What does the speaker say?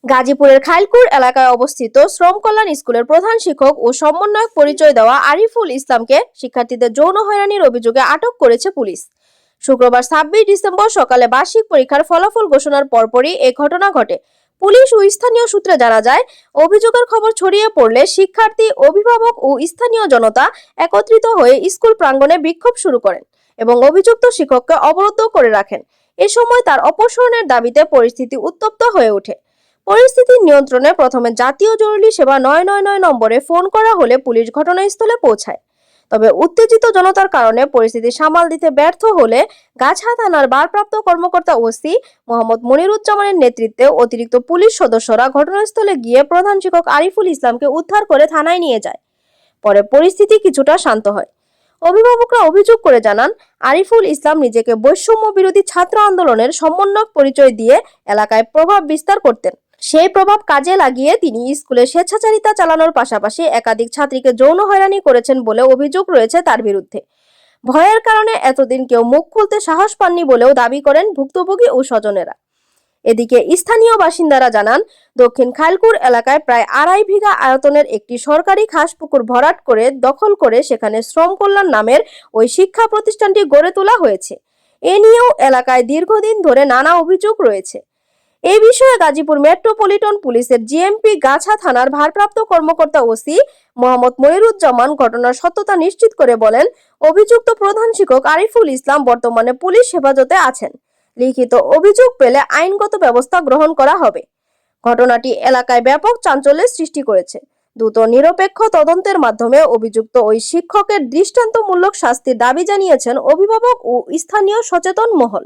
গাজীপুরের খাইলপুর এলাকায় অবস্থিত শ্রম কল্যাণ স্কুলের প্রধান শিক্ষক ও সমন্বয়ক পরিচয় দেওয়া আরিফুল ইসলামকে শিক্ষার্থীদের যৌন হয়রানির অভিযোগে আটক করেছে পুলিশ। শুক্রবার 26 ডিসেম্বর সকালে বার্ষিক পরীক্ষার ফলাফল ঘোষণার পরপরই এ ঘটনা ঘটে। পুলিশ ও স্থানীয় সূত্রে জানা যায়, অভিযোগের খবর ছড়িয়ে পড়লে শিক্ষার্থী, অভিভাবক ও স্থানীয় জনতা একত্রিত হয়ে স্কুল প্রাঙ্গণে বিক্ষোভ শুরু করেন এবং অভিযুক্ত শিক্ষককে অবরুদ্ধ করে রাখেন। এ সময় তার অপসারণের দাবিতে পরিস্থিতি উত্তপ্ত হয়ে ওঠে। পরিস্থিতি নিয়ন্ত্রণে প্রথমে জাতীয় জরুরি সেবা 999 নম্বরে ফোন করা হলে পুলিশ ঘটনাস্থলে পৌঁছায়। তবে উত্তেজিত জনতার কারণে পরিস্থিতি সামাল দিতে ব্যর্থ হলে গাছড়া থানার ভারপ্রাপ্ত কর্মকর্তা ওসি মোহাম্মদ মনিরুজ্জামানের নেতৃত্বে অতিরিক্ত পুলিশ সদস্যরা ঘটনাস্থলে গিয়ে প্রধান শিক্ষক আরিফুল ইসলামকে উদ্ধার করে থানায় নিয়ে যায়। পরে পরিস্থিতি কিছুটা শান্ত হয়। অভিভাবকরা অভিযোগ করে জানান, আরিফুল ইসলাম নিজেকে বৈষম্য বিরোধী ছাত্র আন্দোলনের সমন্বয়ক পরিচয় দিয়ে এলাকায় প্রভাব বিস্তার করতেন। সেই প্রভাব কাজে লাগিয়ে তিনি স্কুলে স্বেচ্ছাচারিতা চালানোর পাশাপাশি একাধিক ছাত্রীকে যৌন হয়রানি করেছেন বলে অভিযোগ রয়েছে তার বিরুদ্ধে। ভয়ের কারণে এতদিন কেউ মুখ খুলতে সাহস পাননি বলেও দাবি করেন ভুক্তভোগী ও স্বজনেরা। এদিকে স্থানীয় বাসিন্দারা জানান, দক্ষিণ খাইলপুর এলাকায় প্রায় 2.5 বিঘা আয়তনের একটি সরকারি খাস পুকুর ভরাট করে দখল করে সেখানে শ্রম কল্যাণ নামের ওই শিক্ষা প্রতিষ্ঠানটি গড়ে তোলা হয়েছে। এ নিয়েও এলাকায় দীর্ঘদিন ধরে নানা অভিযোগ রয়েছে। এই বিষয়ে গাজীপুর মেট্রোপলিটন পুলিশের জিএমপি গাছা থানার ভারপ্রাপ্ত কর্মকর্তা ওসি মোহাম্মদ মনিরুজ্জামান ঘটনার সত্যতা নিশ্চিত করে বলেন, অভিযুক্ত প্রধান শিক্ষক আরিফুল ইসলাম বর্তমানে পুলিশ হেফাজতে আছেন। লিখিত অভিযোগ পেলে আইনগত ব্যবস্থা গ্রহণ করা হবে। ঘটনাটি এলাকায় ব্যাপক চাঞ্চল্যের সৃষ্টি করেছে। দ্রুত নিরপেক্ষ তদন্তের মাধ্যমে অভিযুক্ত ওই শিক্ষকের দৃষ্টান্তমূলক শাস্তির দাবি জানিয়েছেন অভিভাবক ও স্থানীয় সচেতন মহল।